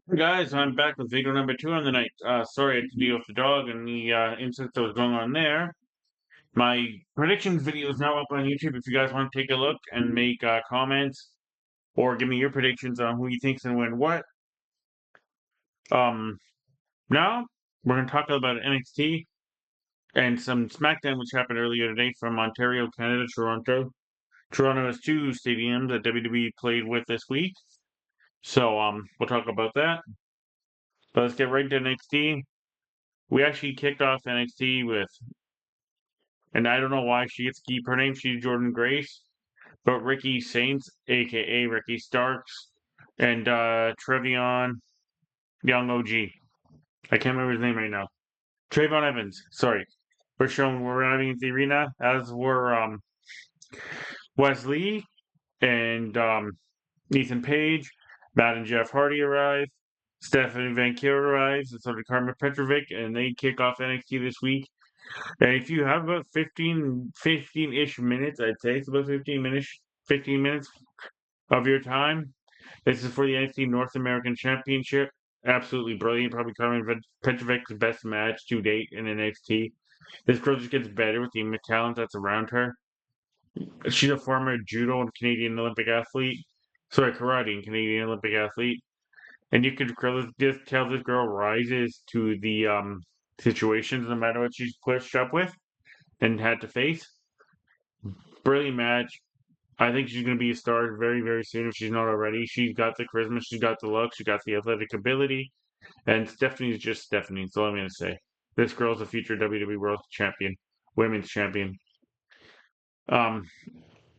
Hey guys, I'm back with video number 2 on the night. Sorry I had to deal with the dog and the incident that was going on there. My predictions video is now up on YouTube if you guys want to take a look and make comments or give me your predictions on who you think's gonna win what. Um, Now we're gonna talk about NXT and some SmackDown which happened earlier today from Ontario, Canada, Toronto. Toronto has two stadiums that WWE played with this week, so we'll talk about that. But let's get right into NXT. We actually kicked off NXT with, and I don't know why she gets to keep her name. She's Jordan Grace, but Ricky Saints, aka Ricky Starks, and Trevion Young OG. I can't remember his name right now. Trayvon Evans. Sorry. We're having the arena, as were Wesley and Ethan Page. Matt and Jeff Hardy arrive. Stephanie Van Kier arrives, and so did Carmen Petrovic, and they kick off NXT this week. And if you have about 15-ish minutes, I'd say it's about 15 minutes of your time. This is for the NXT North American Championship. Absolutely brilliant. Probably Carmen Petrovic's best match to date in NXT. This girl just gets better with the talent that's around her. She's a former judo and Canadian Olympic athlete. Sorry, karate and Canadian Olympic athlete. And you could just tell this girl rises to the situations no matter what she's pushed up with and had to face. Brilliant match. I think she's going to be a star very, very soon if she's not already. She's got the charisma, she's got the look, she's got the athletic ability, and Stephanie's just Stephanie. That's all I'm going to say. This girl's a future WWE World Champion, Women's Champion. Um,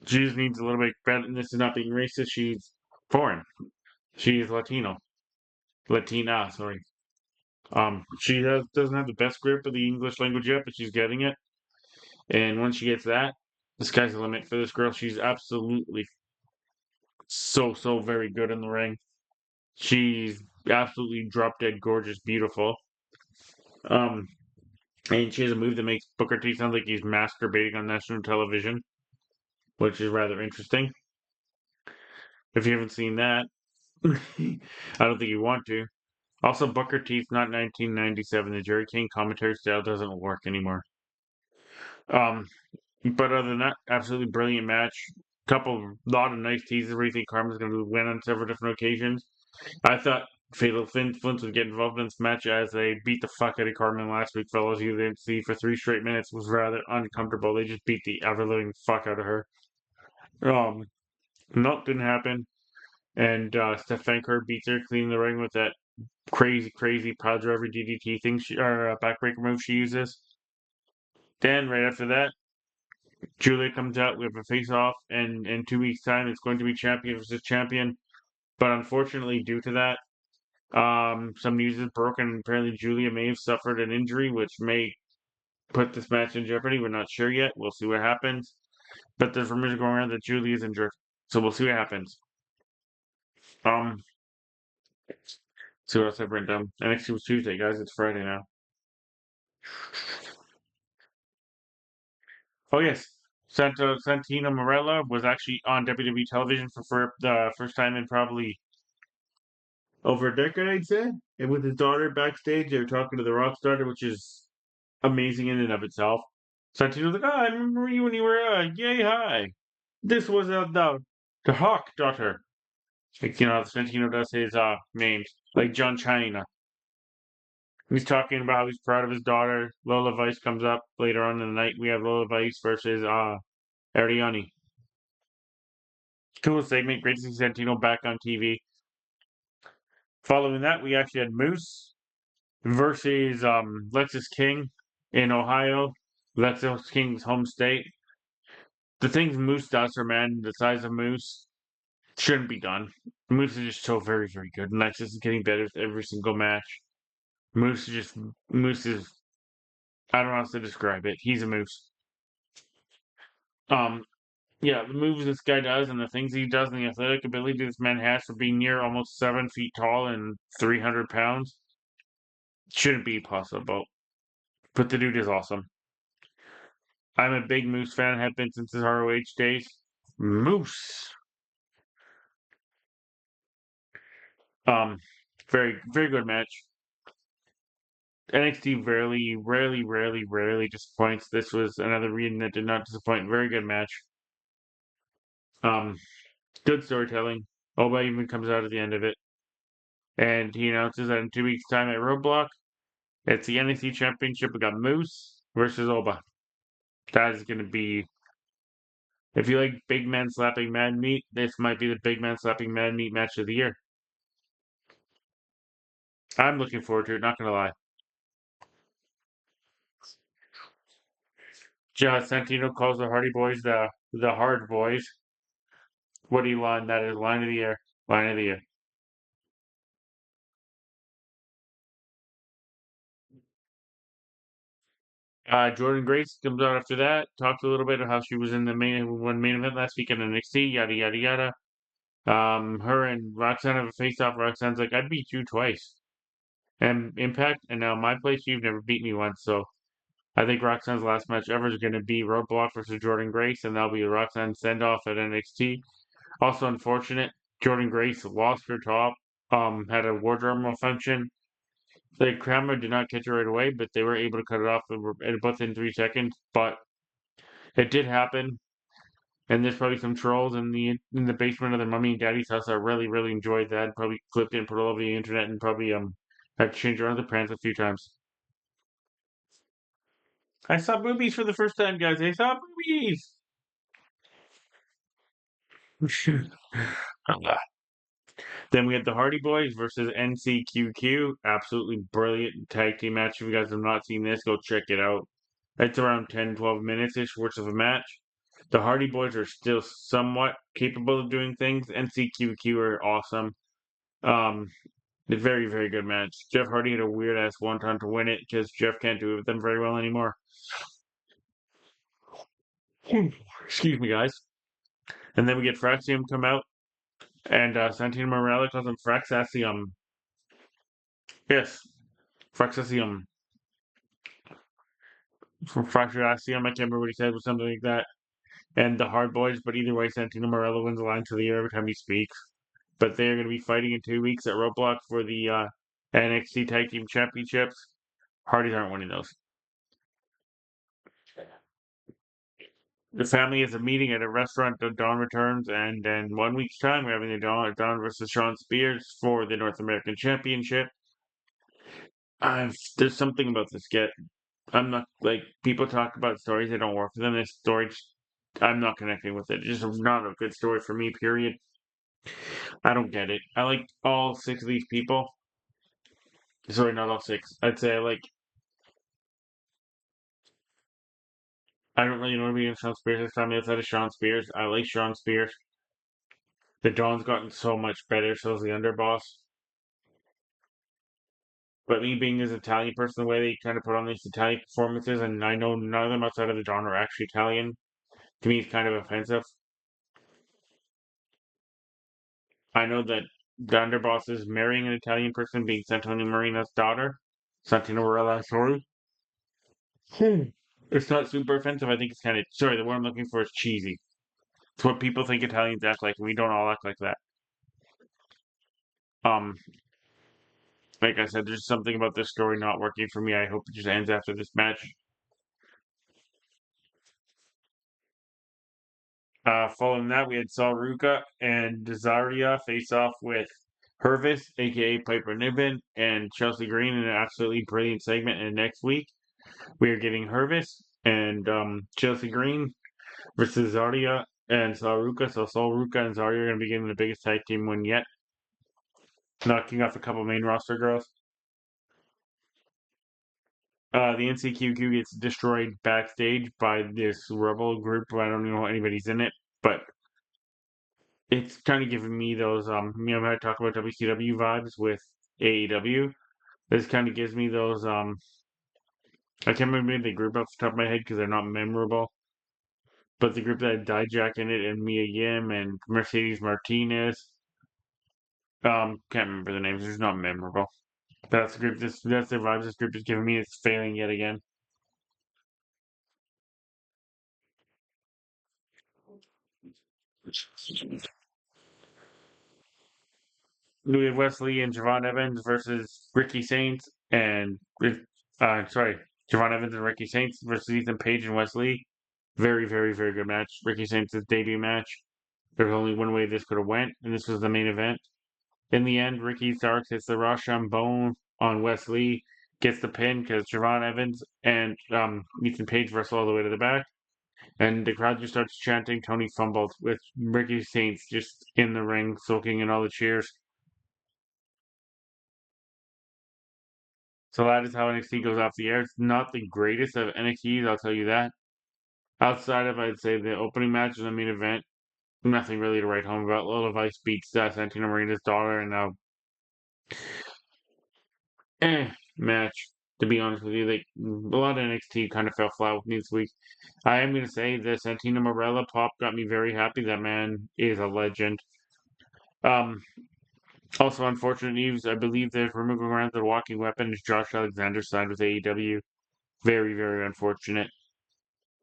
she just needs a little bit better. And this is not being racist. She's foreign. She's Latino, Latina. Sorry. Doesn't have the best grip of the English language yet, but she's getting it. And once she gets that, the sky's the limit for this girl. She's absolutely so very good in the ring. She's absolutely drop dead gorgeous, beautiful. Um, and she has a move that makes Booker T sound like he's masturbating on national television, which is rather interesting. If you haven't seen that, I don't think you want to. Also, Booker T's not 1997. The Jerry King commentary style doesn't work anymore. Um, but other than that, absolutely brilliant match. Lot of nice teases where you think Carmen's going to win on several different occasions. I thought Fatal Flints would get involved in this match as they beat the fuck out of Carmen last week, fellas. You didn't see for 3 straight minutes was rather uncomfortable. They just beat the ever living fuck out of her. Um, no, didn't happen. And Steph Fanker beats her clean in the ring with that crazy pile driver DDT thing, or backbreaker move she uses. Then right after that, Julia comes out. We have a face off, and in 2 weeks' time, it's going to be champion versus champion. But unfortunately, due to that, some news is broken. Apparently, Julia may have suffered an injury, which may put this match in jeopardy. We're not sure yet. We'll see what happens. But there's rumors going around that Julia is injured, so we'll see what happens. Um, see what else I've written down. NXT was Tuesday, guys. It's Friday now. Oh yes, Santino Marella was actually on WWE television for the first time in probably over a decade, I'd say. And with his daughter backstage, they were talking to the Rock starter, which is amazing in and of itself. Santino's like, I remember you when you were, yay, hi. This was the Hawk daughter. Like, Santino does his names, like John China. He's talking about how he's proud of his daughter. Lola Vice comes up later on in the night. We have Lola Vice versus Ariani. Cool segment. Great to see Santino back on TV. Following that, we actually had Moose versus Lexus King in Ohio. Lexus King's home state. The things Moose does for men, the size of Moose, shouldn't be done. Moose is just so very good, and Lexus is getting better with every single match. Moose is I don't know how to describe it. He's a moose. Um, yeah, the moves this guy does and the things he does and the athletic ability this man has for being near almost 7 feet tall and 300 pounds shouldn't be possible. But the dude is awesome. I'm a big Moose fan, have been since his ROH days. Moose. Um, Very, very good match. NXT rarely disappoints. This was another reading that did not disappoint. Very good match. Um, Good storytelling. Oba even comes out at the end of it, and he announces that in 2 weeks' time at Roadblock, it's the NXT Championship. We got Moose versus Oba. That is going to be. If you like big man slapping mad meat, this might be the big man slapping mad meat match of the year. I'm looking forward to it. Not gonna lie. Santino calls the Hardy Boys the Hard Boys. What do you line? That is line of the year. Line of the year. Jordan Grace comes out after that. Talked a little bit of how she was in the main event last week in NXT. Yada yada yada. Her and Roxanne have a face off. Roxanne's like, I beat you twice. And Impact, and now my place, you've never beat me once. So I think Roxanne's last match ever is going to be Roadblock versus Jordan Grace, and that'll be Roxanne send off at NXT. Also unfortunate, Jordan Grace lost her top. Had a wardrobe malfunction. The camera did not catch it right away, but they were able to cut it off both in 3 seconds. But it did happen, and there's probably some trolls in the basement of their mummy and daddy's house that really enjoyed that. Probably clipped it and put it all over the internet, and probably had to change around the pants a few times. I saw boobies for the first time, guys. I saw boobies. Then we had the Hardy Boys versus NCQQ. Absolutely brilliant tag team match. If you guys have not seen this, go check it out. It's around 10, 12 minutes ish worth of a match. The Hardy Boys are still somewhat capable of doing things. NCQQ are awesome. Um, a very good match. Jeff Hardy had a weird ass one time to win it because Jeff can't do it with them very well anymore. Excuse me, guys. And then we get Fraxium come out, and Santino Morella calls him Fraxasium. Yes, Fraxasium. From Fraxasium, I can't remember what he said, but something like that. And the Hard Boys, but either way, Santino Morella wins the line to the air every time he speaks. But they're going to be fighting in 2 weeks at Roadblock for the NXT Tag Team Championships. Hardys aren't winning those. The family has a meeting at a restaurant. Dawn returns, and in 1 week's time, we're having the Dawn versus Sean Spears for the North American Championship. There's something about this get. I'm not like people talk about stories that don't work for them. This story, I'm not connecting with it. It's just not a good story for me. Period. I don't get it. I like all six of these people. Sorry, not all six. I'd say I like. I don't really know anybody in Sean Spears this time outside of Sean Spears. I like Sean Spears. The Dawn's gotten so much better. So's the Underboss. But me being this Italian person, the way they kind of put on these Italian performances, and I know none of them outside of the Dawn are actually Italian. To me, it's kind of offensive. I know that the Underboss is marrying an Italian person, being Santino Marina's daughter. Santino Marella, sorry. It's not super offensive. I think it's kind of, sorry, the word I'm looking for is cheesy. It's what people think Italians act like, and we don't all act like that. Um, like I said, there's something about this story not working for me. I hope it just ends after this match. Following that, we had Ruka and Zarya face off with Hervis, aka Piper Niven, and Chelsea Green in an absolutely brilliant segment. And next week, we are getting Hervis and Chelsea Green versus Zarya and Ruka. So Ruka and Zarya are going to be getting the biggest tag team win yet, knocking off a couple main roster girls. The NCQQ gets destroyed backstage by this rebel group. I don't know if anybody's in it, but it's kind of giving me those when I talk about WCW vibes with AEW. This kind of gives me those I can't remember the group off the top of my head because they're not memorable. But the group that had Dijak in it and Mia Yim and Mercedes Martinez. Can't remember the names. It's not memorable. That's the group. That's the vibes this group is giving me. It's failing yet again. we have Wesley and Javon Evans versus Ricky Saints and sorry, Javon Evans and Ricky Saints versus Ethan Page and Wesley. Very, very, very good match. Ricky Saints' debut match. There's only one way this could have went, and this was the main event. In the end, Ricky Starks hits the Rashomon on Wesley, gets the pin because Javon Evans and Ethan Page wrestle all the way to the back. And the crowd just starts chanting Tony fumbled with Ricky Saints just in the ring, soaking in all the cheers. So that is how NXT goes off the air. It's not the greatest of NXTs, I'll tell you that. Outside of, I'd say, the opening match and the main event, nothing really to write home about. Lola Vice beats Santino Marina's daughter, and match. To be honest with you, a lot of NXT kind of fell flat with me this week. I am going to say the Santino Marella pop got me very happy. That man is a legend. Um, Also, unfortunate news. I believe they're removing around the walking weapon is Josh Alexander signed with AEW. Very, very unfortunate.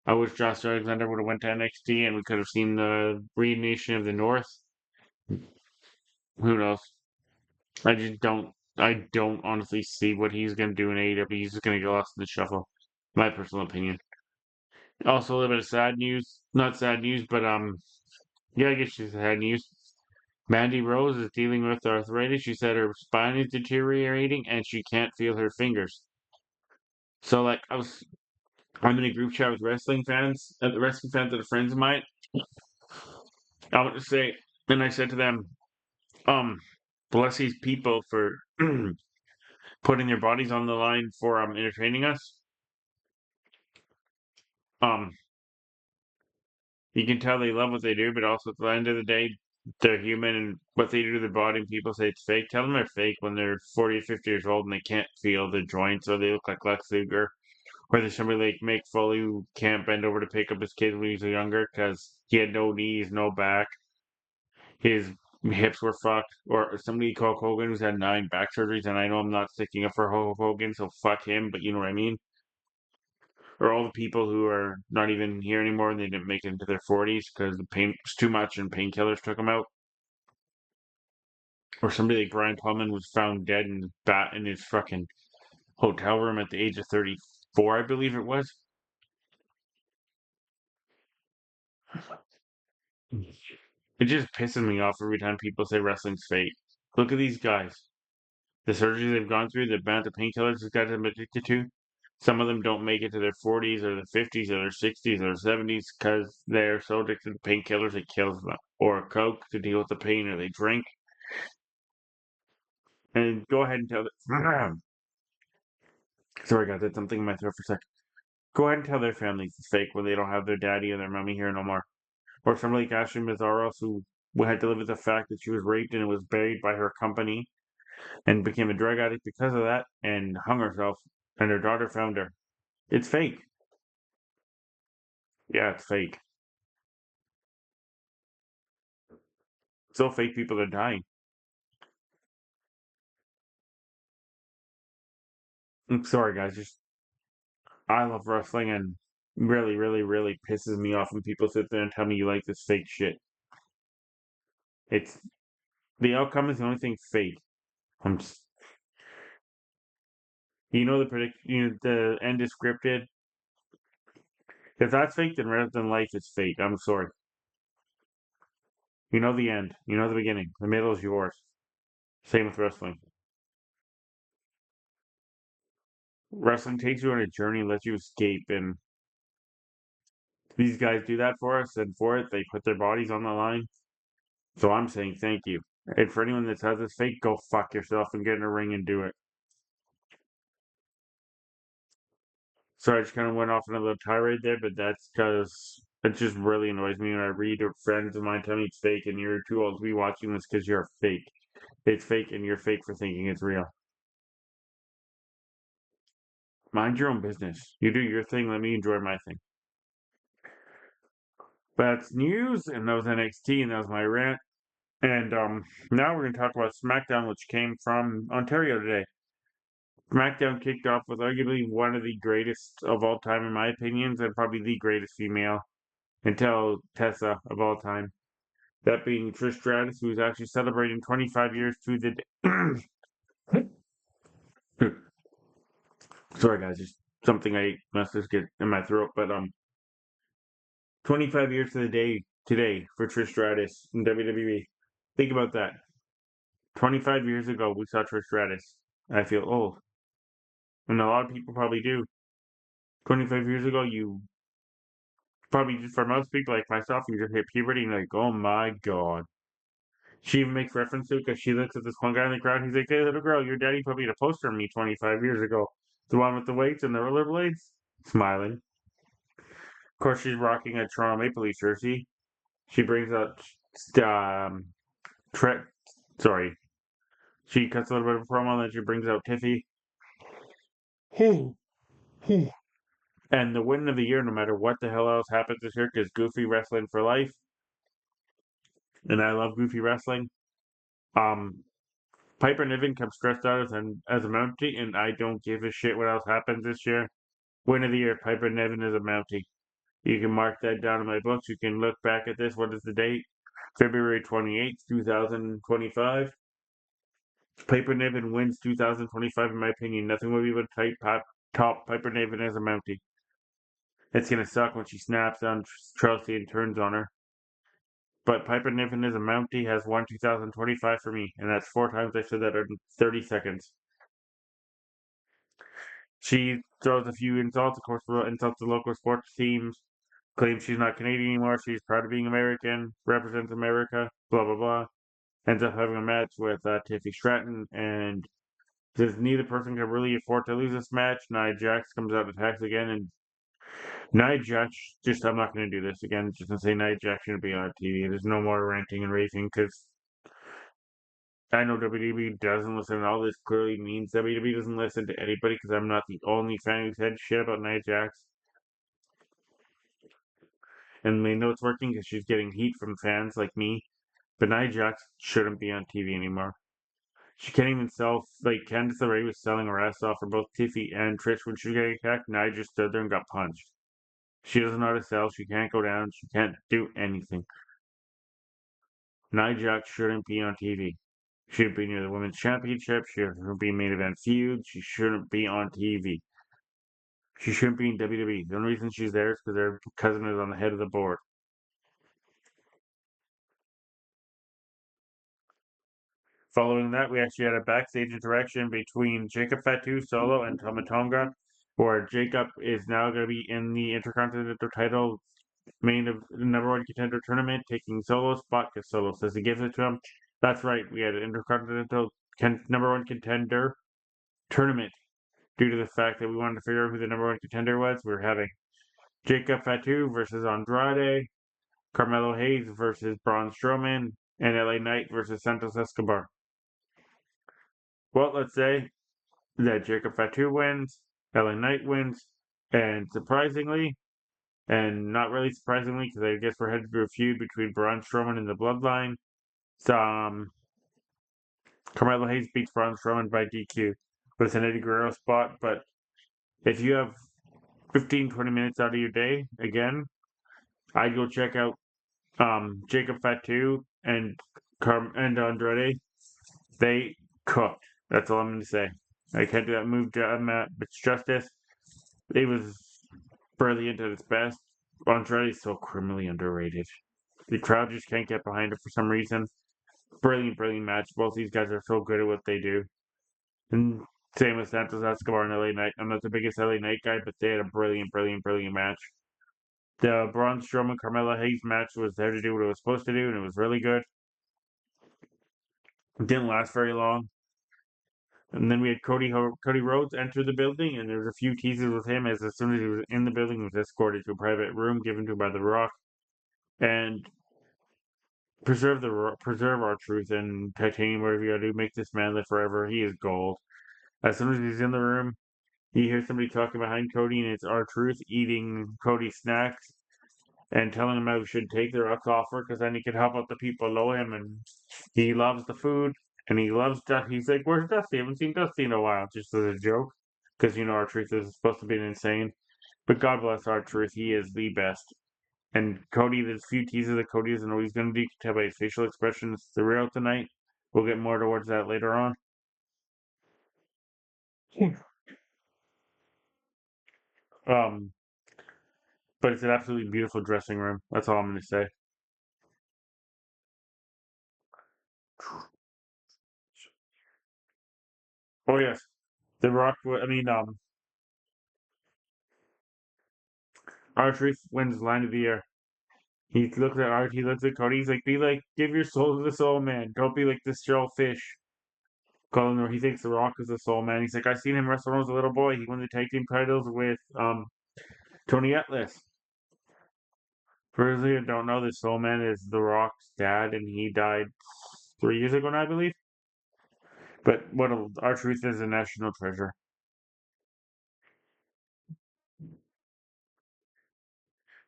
I wish Josh Alexander would have went to NXT and we could have seen the reunition of the North. Who knows? I just don't. I don't honestly see what he's going to do in AEW. He's just going to get lost in the shuffle. My personal opinion. Also, a little bit of sad news. Not sad news, but yeah, I guess it's sad news. Mandy Rose is dealing with arthritis. She said her spine is deteriorating and she can't feel her fingers. So, like, I'm in a group chat with wrestling fans that are friends of mine. I want to say, and I said to them, um, bless these people for putting their bodies on the line for entertaining us. Um, you can tell they love what they do, but also at the end of the day, they're human and what they do to their body and people say it's fake. Tell them they're fake when they're 40 or 50 years old and they can't feel the joints or they look like Lex Luger. Or there's somebody like Mick Foley who can't bend over to pick up his kid when he was younger because he had no knees, no back. His hips were fucked. Or somebody Hulk Hogan who's had 9 back surgeries, and I know I'm not sticking up for Hulk Hogan, so fuck him, but you know what I mean? Or all the people who are not even here anymore and they didn't make it into their 40s because the pain was too much and painkillers took them out. Or somebody like Brian Pillman was found dead in his fucking hotel room at the age of 34, I believe it was. It just pisses me off every time people say wrestling's fake. Look at these guys. The surgeries they've gone through, the amount of painkillers these guys have been addicted to. Some of them don't make it to their 40s or their 50s or their 60s or their 70s because they're so addicted to painkillers it kills them. Or Coke to deal with the pain, or they drink. And go ahead and tell them. Sorry, guys, that's something in my throat for a sec. Go ahead and tell their families it's fake when they don't have their daddy or their mommy here no more. Or somebody like Ashley Mazzaros who had to live with the fact that she was raped and was buried by her company and became a drug addict because of that and hung herself, and her daughter found her. It's fake. Yeah, it's fake. Still fake people are dying. I'm sorry, guys. Just I love wrestling, and really, really, really pisses me off when people sit there and tell me you like this fake shit. It's the outcome is the only thing fake. I'm just, the end is scripted. If that's fake, then rather than life is fake. I'm sorry. You know the end. You know the beginning. The middle is yours. Same with wrestling. Wrestling takes you on a journey and lets you escape, and these guys do that for us, and for it, they put their bodies on the line. So I'm saying thank you. And for anyone that says it's fake, go fuck yourself and get in a ring and do it. So I just kind of went off on a little tirade there, but that's because it just really annoys me when I read or friends of mine tell me it's fake and you're too old to be watching this because you're fake. It's fake and you're fake for thinking it's real. Mind your own business. You do your thing, let me enjoy my thing. That's news, and that was NXT, and that was my rant. And now we're going to talk about SmackDown, which came from Ontario today. SmackDown kicked off with arguably one of the greatest of all time, in my opinions, and probably the greatest female until Tessa of all time. That being Trish Stratus, who's actually celebrating 25 years to the day. Sorry, guys, just something I must just get in my throat. But 25 years to the day today for Trish Stratus in WWE. Think about that. 25 years ago, we saw Trish Stratus. I feel old, and a lot of people probably do. 25 years ago, you probably just for most people like myself, you just hit puberty and you're like, oh my god. She even makes reference to it because she looks at this one guy in the crowd. He's like, hey, little girl, your daddy put me in a poster of me 25 years ago. The one with the weights and the rollerblades? Smiling. Of course, she's rocking a Toronto Maple Leafs jersey. She brings out, um, Tre- sorry. She cuts a little bit of a promo and then she brings out Tiffy. And the win of the year, no matter what the hell else happens this year, because Goofy wrestling for life. And I love Goofy wrestling. Um, Piper Niven comes stressed out as a Mountie, and I don't give a shit what else happens this year. Win of the year, Piper Niven is a Mountie. You can mark that down in my books. You can look back at this. What is the date? February 28th, 2025. Piper Niven wins 2025, in my opinion. Nothing will be able to top Piper Niven as a Mountie. It's going to suck when she snaps on Chelsea and turns on her. But Piper Niven as a Mountie has won 2025 for me, and that's 4 times I said that in 30 seconds. She throws a few insults, of course, insults the local sports teams, claims she's not Canadian anymore, she's proud of being American, represents America, blah, blah, blah. Ends up having a match with Tiffy Stratton, and since neither person can really afford to lose this match, Nia Jax comes out and attacks again, and Nia Jax, I'm not going to do this again, just going to say Nia Jax shouldn't be on TV. There's no more ranting and raving, because I know WWE doesn't listen, and all this clearly means WWE doesn't listen to anybody, because I'm not the only fan who said shit about Nia Jax. And they know it's working because she's getting heat from fans like me. But Nia Jax shouldn't be on TV anymore. She can't even sell, like Candice LeRae was selling her ass off for both Tiffy and Trish when she was getting attacked. Nia just stood there and got punched. She doesn't know how to sell. She can't go down. She can't do anything. Nia Jax shouldn't be on TV. She shouldn't be near the women's championship. She shouldn't be main event feud. She shouldn't be on TV. She shouldn't be in WWE. The only reason she's there is because her cousin is on the head of the board. Following that, we actually had a backstage interaction between Jacob Fatu, Solo, and Tama Tonga, where Jacob is now going to be in the Intercontinental title main of the number one contender tournament, taking Solo's spot because Solo says he gives it to him. That's right, we had an Intercontinental number one contender tournament due to the fact that we wanted to figure out who the number one contender was. We were having Jacob Fatu versus Andrade, Carmelo Hayes versus Braun Strowman, and LA Knight versus Santos Escobar. Well, let's say that Jacob Fatu wins, LA Knight wins, and surprisingly, and not really surprisingly, because I guess we're headed to a feud between Braun Strowman and the Bloodline. Carmelo Hayes beats Braun Strowman by DQ with an Eddie Guerrero spot. But if you have 15, 20 minutes out of your day, again, I'd go check out Jacob Fatu and Andrade. They cooked. That's all I'm going to say. I can't do that move, but justice. It was brilliant at its best. Andrade is so criminally underrated. The crowd just can't get behind it for some reason. Brilliant, brilliant match. Both these guys are so good at what they do. And same with Santos Escobar and LA Knight. I'm not the biggest LA Knight guy, but they had a brilliant, brilliant, brilliant match. The Braun Strowman Carmelo Hayes match was there to do what it was supposed to do, and it was really good. It didn't last very long. And then we had Cody Rhodes enter the building, and there was a few teases with him as soon as he was in the building, he was escorted to a private room given to him by The Rock. And preserve our truth and titanium, whatever you gotta do, make this man live forever. He is gold. As soon as he's in the room, you hear somebody talking behind Cody, and it's R-Truth eating Cody's snacks and telling him how he should take the Rock's offer because then he can help out the people below him. And he loves the food and he loves Dusty. He's like, "Where's Dusty? I haven't seen Dusty in a while," just as a joke because R-Truth is supposed to be insane. But God bless R-Truth, he is the best. And Cody, there's a few teases that Cody doesn't know he's going to do. You can tell by his facial expressions throughout the night. We'll get more towards that later on. Um, but it's an absolutely beautiful dressing room. That's all I'm going to say. Oh yes, The Rock. I mean, R-Truth wins line of the year. He looks at Art. He looks at Cody. He's like, "Be like, give your soul to the soul man. Don't be like this shellfish." Calling her, he thinks The Rock is the soul man. He's like, "I seen him wrestle when I was a little boy. He won the tag team titles with Tony Atlas." For those of you who don't know, the Soul Man is The Rock's dad, and he died 3 years ago now, I believe. But what our truth is a national treasure.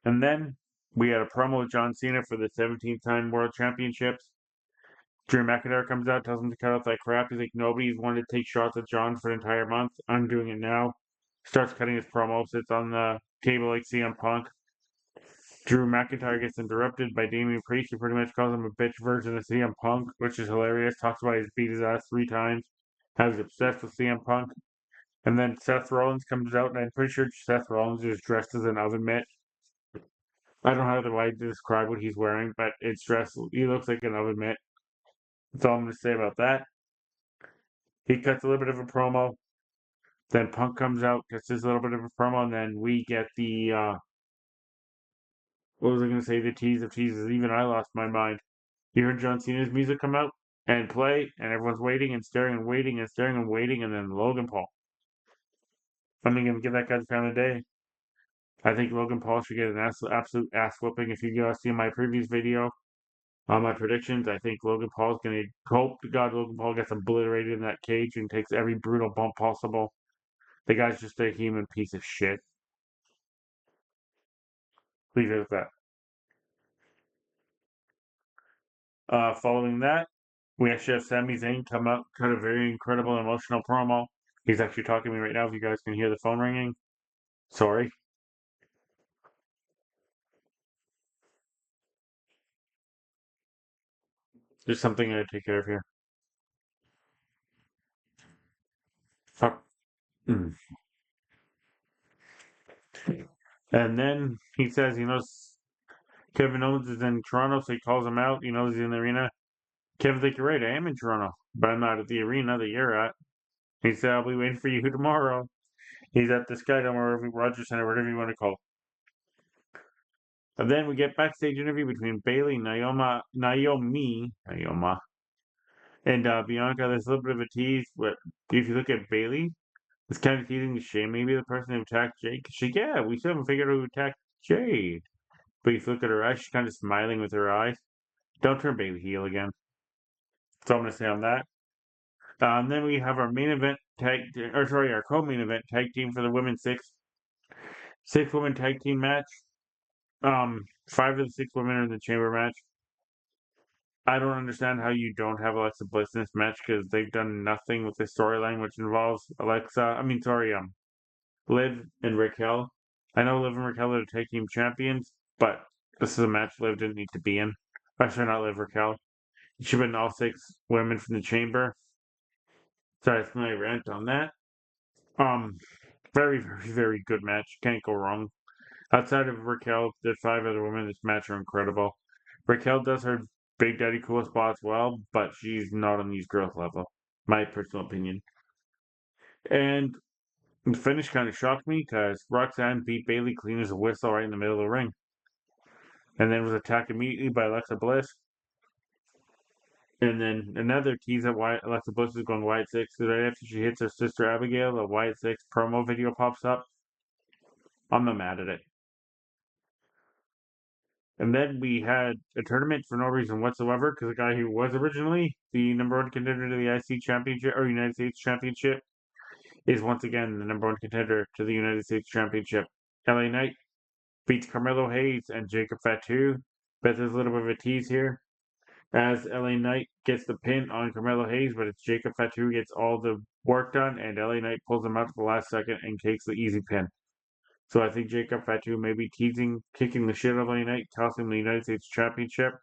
And then we had a promo with John Cena for the 17th time World Championships. Drew McIntyre comes out, tells him to cut out that crap. He's like, nobody's wanted to take shots at John for an entire month. I'm doing it now. Starts cutting his promo, sits on the table like CM Punk. Drew McIntyre gets interrupted by Damian Priest, who pretty much calls him a bitch version of CM Punk, which is hilarious. Talks about he's beat his ass 3 times. How he's obsessed with CM Punk. And then Seth Rollins comes out, and I'm pretty sure Seth Rollins is dressed as an oven mitt. I don't know how to describe what he's wearing, but it's dressed. He looks like an oven mitt. That's all I'm going to say about that. He cuts a little bit of a promo. Then Punk comes out, cuts his little bit of a promo, and then we get the what was I going to say? The tease of teases. Even I lost my mind. You heard John Cena's music come out and play, and everyone's waiting and staring and waiting and staring and waiting, and then Logan Paul. I'm going to give that guy the time of day. I think Logan Paul should get an absolute ass whooping. If you guys see my previous video on my predictions, I think Logan Paul's going to hope to God Logan Paul gets obliterated in that cage and takes every brutal bump possible. The guy's just a human piece of shit. Leave it at that. Following that, we actually have Sami Zayn come out, cut a very incredible emotional promo. He's actually talking to me right now. If you guys can hear the phone ringing, sorry. There's something I gotta take care of here. Fuck. Mm. And then he says he knows Kevin Owens is in Toronto, so he calls him out. He knows he's in the arena. Kevin's like, you're right, I am in Toronto, but I'm not at the arena that you're at. He said, I'll be waiting for you tomorrow. He's at the Skydome or Rogers Center, whatever you want to call it. And then we get backstage interview between Bailey, Naomi, and Bianca. There's a little bit of a tease, but if you look at Bailey, it's kind of teasing Shane, maybe the person who attacked Jade. Cause yeah, we still haven't figured out who attacked Jade. But if you look at her eyes, she's kind of smiling with her eyes. Don't turn Bailey heel again. That's all I'm gonna say on that. And then we have our main event our co-main event tag team for the women's six woman tag team match. 5 of the 6 women are in the chamber match. I don't understand how you don't have Alexa Bliss in this match because they've done nothing with the storyline which involves Liv and Raquel. I know Liv and Raquel are the tag team champions, but this is a match Liv didn't need to be in. Especially not Liv Raquel. It should have been all 6 women from the chamber. So that's my rant on that. Um, very, very, very good match. Can't go wrong. Outside of Raquel, the 5 other women in this match are incredible. Raquel does her Big Daddy Cool spots well, but she's not on these girls' level. My personal opinion. And the finish kind of shocked me because Roxanne beat Bailey clean as a whistle right in the middle of the ring. And then was attacked immediately by Alexa Bliss. And then another tease that Alexa Bliss is going Wyatt 6. Right after she hits her sister Abigail, the Wyatt 6 promo video pops up. I'm not mad at it. And then we had a tournament for no reason whatsoever because the guy who was originally the #1 contender to the IC Championship or United States Championship is once again the #1 contender to the United States Championship. LA Knight beats Carmelo Hayes and Jacob Fatu. Bet there's a little bit of a tease here as LA Knight gets the pin on Carmelo Hayes, but it's Jacob Fatu who gets all the work done, and LA Knight pulls him out to the last second and takes the easy pin. So I think Jacob Fatu may be teasing, kicking the shit out of LA Knight, tossing the United States Championship.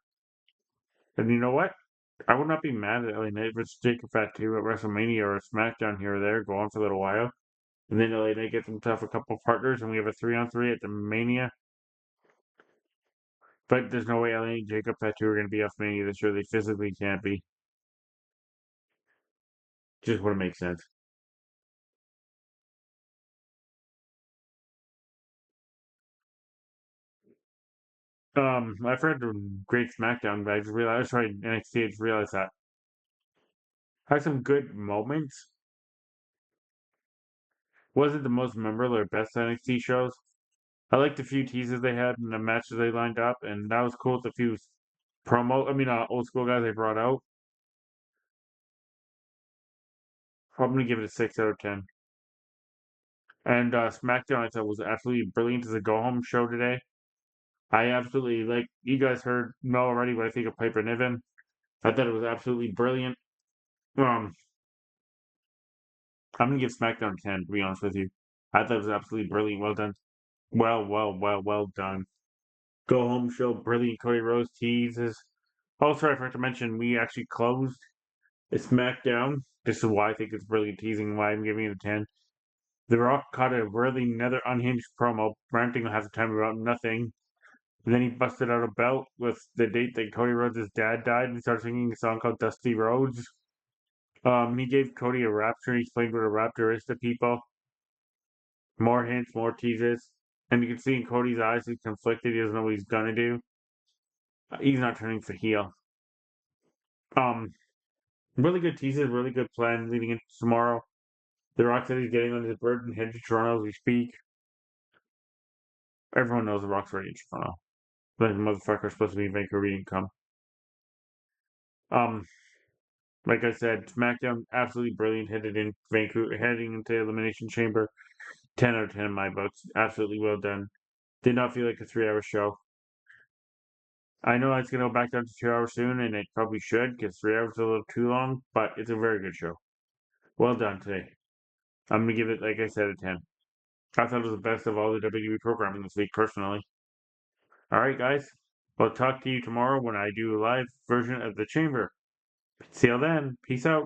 And you know what? I would not be mad at LA Knight versus Jacob Fatu at WrestleMania or SmackDown here or there, go on for a little while. And then LA Knight gets himself a couple partners, and we have a 3-on-3 at the Mania. But there's no way LA and Jacob Fatu are going to be off Mania this year. They physically can't be. Just wouldn't make sense. I've heard the great SmackDown, but I just realized, sorry, NXT, I just realized that. Had some good moments. Wasn't the most memorable or best NXT shows. I liked the few teases they had and the matches they lined up, and that was cool with the few old school guys they brought out. I'm gonna give it a 6 out of 10. And SmackDown I thought was absolutely brilliant as a go home show today. I absolutely like you guys know already what I think of Piper Niven. I thought it was absolutely brilliant. Um, I'm gonna give SmackDown 10 to be honest with you. I thought it was absolutely brilliant. Well done. Well done. Go home show, brilliant. Cody Rhodes teases. Oh, sorry, I forgot to mention we actually closed a SmackDown. This is why I think it's brilliant teasing. Why I'm giving it a 10. The Rock caught a really another unhinged promo, ranting half the time about nothing. And then he busted out a belt with the date that Cody Rhodes' dad died, and he started singing a song called Dusty Rhodes. He gave Cody a raptor, and he explained what a raptor is to people. More hints, more teases. And you can see in Cody's eyes he's conflicted, he doesn't know what he's gonna do. He's not turning for heel. Um, really good teases, really good plan leading into tomorrow. The Rock said he's getting on his bird and headed to Toronto as we speak. Everyone knows The Rock's ready in Toronto. But the motherfucker's supposed to be in Vancouver, he didn't come. Um, like I said, SmackDown absolutely brilliant. Headed in Vancouver, heading into Elimination Chamber. 10 out of 10 in my books. Absolutely well done. Did not feel like a 3 hour show. I know it's gonna go back down to 2 hours soon, and it probably should because 3 hours is a little too long. But it's a very good show. Well done today. I'm gonna give it, like I said, a 10. I thought it was the best of all the WWE programming this week, personally. All right, guys. I'll talk to you tomorrow when I do a live version of the Chamber. See you then. Peace out.